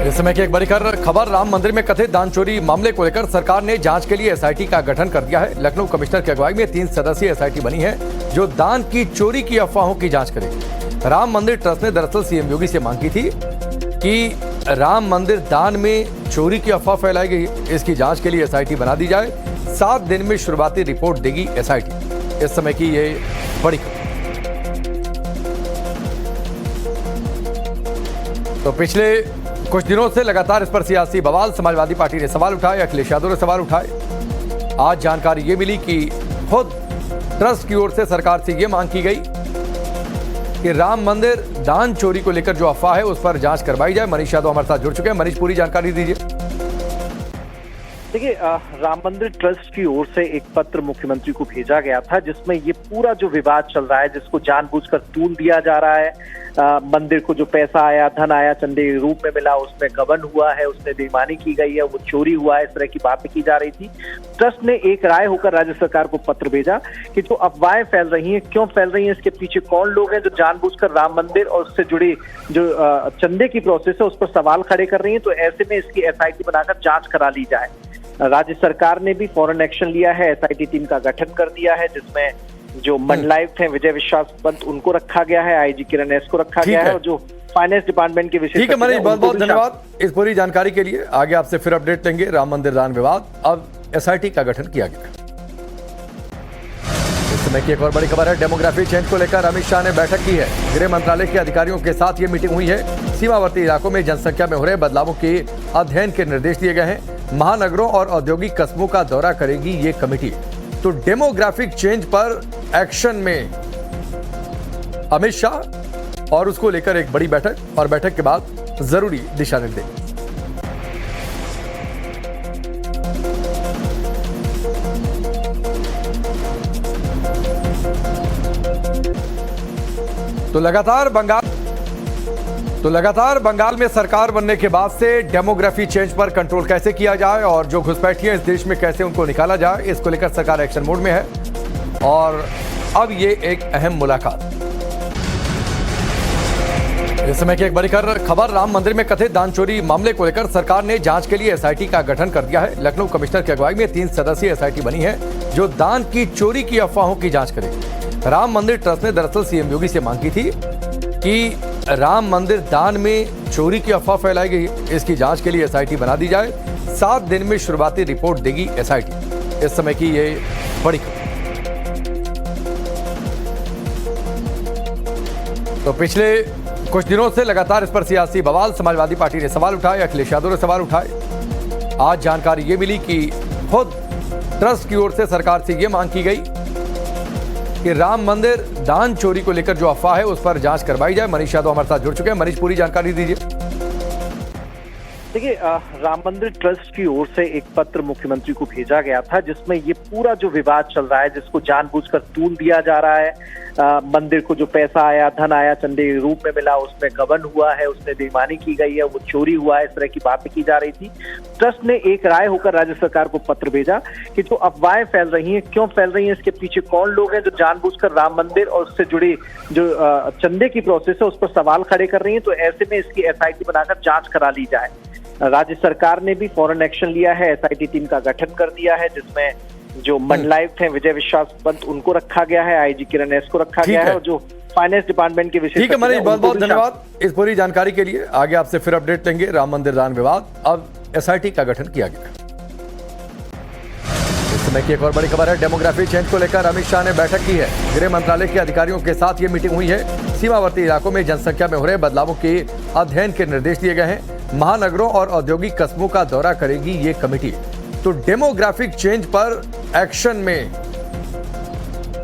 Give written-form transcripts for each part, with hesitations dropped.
इस समय की एक बड़ी खबर, राम मंदिर में कथित दान चोरी मामले को लेकर सरकार ने जांच के लिए एसआईटी का गठन कर दिया है। लखनऊ कमिश्नर की अगुवाई में 3 सदस्यीय एसआईटी बनी है जो दान की चोरी की अफवाहों की जांच करेगी। राम मंदिर ट्रस्ट ने दरअसल सीएम योगी से मांग की थी कि राम मंदिर दान में चोरी की अफवाह फैलाई गई। इसकी जांच के लिए एसआईटी बना दी जाए। 7 दिन में शुरुआती रिपोर्ट देगी एसआईटी। इस समय की ये बड़ी खबर। तो पिछले कुछ दिनों से लगातार इस पर सियासी बवाल, समाजवादी पार्टी ने सवाल उठाए, अखिलेश यादव ने सवाल उठाए। आज जानकारी ये मिली कि खुद ट्रस्ट की ओर से सरकार से ये मांग की गई कि राम मंदिर दान चोरी को लेकर जो अफवाह है उस पर जांच करवाई जाए। मनीष यादव हमारे साथ जुड़ चुके हैं। मनीष, पूरी जानकारी दीजिए। देखिए, राम मंदिर ट्रस्ट की ओर से एक पत्र मुख्यमंत्री को भेजा गया था जिसमें ये पूरा जो विवाद चल रहा है, जिसको जानबूझकर तूल दिया जा रहा है, मंदिर को जो पैसा आया, धन आया, चंदे के रूप में मिला, उसमें गबन हुआ है, उसमें बेईमानी की गई है, वो चोरी हुआ है, इस तरह की बातें की जा रही थी। ट्रस्ट ने एक राय होकर राज्य सरकार को पत्र भेजा कि जो अफवाहें फैल रही हैं, क्यों फैल रही हैं, इसके पीछे कौन लोग हैं जो जानबूझकर राम मंदिर और उससे जुड़ी जो चंदे की प्रोसेस है उस पर सवाल खड़े कर रही है। तो ऐसे में इसकी एसआईटी बनाकर जांच करा ली जाए। राज्य सरकार ने भी फौरन एक्शन लिया है, एसआईटी टीम का गठन कर दिया है जिसमें जो मंडलायुक्त हैं विजय विश्वास पंत उनको रखा गया है, आईजी किरण एस को रखा गया है और जो फाइनेंस डिपार्टमेंट के विशेष। ठीक है मनीष, बहुत बहुत धन्यवाद इस पूरी जानकारी के लिए। आगे आपसे फिर अपडेट लेंगे। राम मंदिर दान विवाद, अब एसआईटी का गठन किया गया। इस समय की एक और बड़ी खबर है, डेमोग्राफी चेंज को लेकर अमित शाह ने बैठक की है। गृह मंत्रालय के अधिकारियों के साथ ये मीटिंग हुई है। सीमावर्ती इलाकों में जनसंख्या में हो रहे बदलावों के अध्ययन के निर्देश दिए गए हैं। महानगरों और औद्योगिक कस्बों का दौरा करेगी ये कमेटी। तो डेमोग्राफिक चेंज पर एक्शन में अमित शाह और उसको लेकर एक बड़ी बैठक, और बैठक के बाद जरूरी दिशा निर्देश। तो लगातार बंगाल में सरकार बनने के बाद से डेमोग्राफी चेंज पर कंट्रोल कैसे किया जाए और जो घुसपैठियां इस देश में कैसे उनको निकाला जाए, इसको लेकर सरकार एक्शन मोड में है। और अब ये एक अहम मुलाकात। इस समय की एक बड़ी खबर, राम मंदिर में कथित दान चोरी मामले को लेकर सरकार ने जांच के लिए एसआईटी का गठन कर दिया है। लखनऊ कमिश्नर की अगुवाई में 3 सदस्यीय एसआईटी बनी है जो दान की चोरी की अफवाहों की जांच करेगी। राम मंदिर ट्रस्ट ने दरअसल सीएम योगी से मांग की थी कि राम मंदिर दान में चोरी की अफवाह फैलाई गई। इसकी जांच के लिए एसआईटी बना दी जाए। 7 दिन में शुरुआती रिपोर्ट देगी एसआईटी। इस समय की ये बड़ी खबर। तो पिछले कुछ दिनों से लगातार इस पर सियासी बवाल, समाजवादी पार्टी ने सवाल उठाए, अखिलेश यादव ने सवाल उठाए। आज जानकारी ये मिली कि खुद ट्रस्ट की ओर से सरकार से ये मांग की गई कि राम मंदिर दान चोरी को लेकर जो अफवाह है उस पर जांच करवाई जाए। मनीष यादव हमारे साथ जुड़ चुके हैं। मनीष, पूरी जानकारी दीजिए। देखिए, राम मंदिर ट्रस्ट की ओर से एक पत्र मुख्यमंत्री को भेजा गया था जिसमें ये पूरा जो विवाद चल रहा है, जिसको जानबूझकर तूल दिया जा रहा है, मंदिर को जो पैसा आया, धन आया, चंदे के रूप में मिला, उसमें गबन हुआ है, उसमें बेईमानी की गई है, वो चोरी हुआ है, इस तरह की बातें की जा रही थी। ट्रस्ट ने एक राय होकर राज्य सरकार को पत्र भेजा कि जो अफवाहें फैल रही हैं, क्यों फैल रही हैं, इसके पीछे कौन लोग हैं जो जानबूझकर राम मंदिर और उससे जुड़ी जो चंदे की प्रोसेस है उस पर सवाल खड़े कर रही है। तो ऐसे में इसकी एसआईटी बनाकर जांच करा ली जाए। राज्य सरकार ने भी फौरन एक्शन लिया है, एसआईटी टीम का गठन कर दिया है जिसमें जो मंडलायुक्त हैं विजय विश्वास पंत उनको रखा गया है, आईजी किरण एस को रखा गया है और जो फाइनेंस डिपार्टमेंट के विशेष। ठीक है मनीष, बहुत बहुत धन्यवाद इस पूरी जानकारी के लिए। आगे आपसे फिर अपडेट लेंगे। राम मंदिर दान विवाद, अब एसआईटी का गठन किया गया। इस समय की एक और बड़ी खबर है, डेमोग्राफी चेंज को लेकर अमित शाह ने बैठक की है। गृह मंत्रालय के अधिकारियों के साथ ये मीटिंग हुई है। सीमावर्ती इलाकों में जनसंख्या में हो रहे बदलावों के अध्ययन के निर्देश दिए गए हैं। महानगरों और औद्योगिक कस्बों का दौरा करेगी ये कमेटी। तो डेमोग्राफिक चेंज पर एक्शन में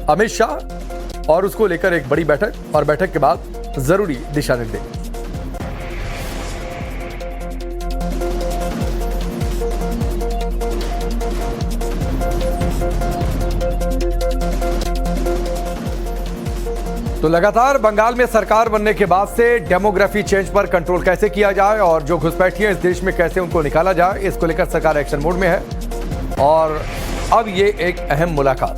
अमित शाह और उसको लेकर एक बड़ी बैठक, और बैठक के बाद जरूरी दिशा निर्देश। तो लगातार बंगाल में सरकार बनने के बाद से डेमोग्राफी चेंज पर कंट्रोल कैसे किया जाए और जो घुसपैठियां इस देश में कैसे उनको निकाला जाए, इसको लेकर सरकार एक्शन मोड में है। और अब ये एक अहम मुलाकात।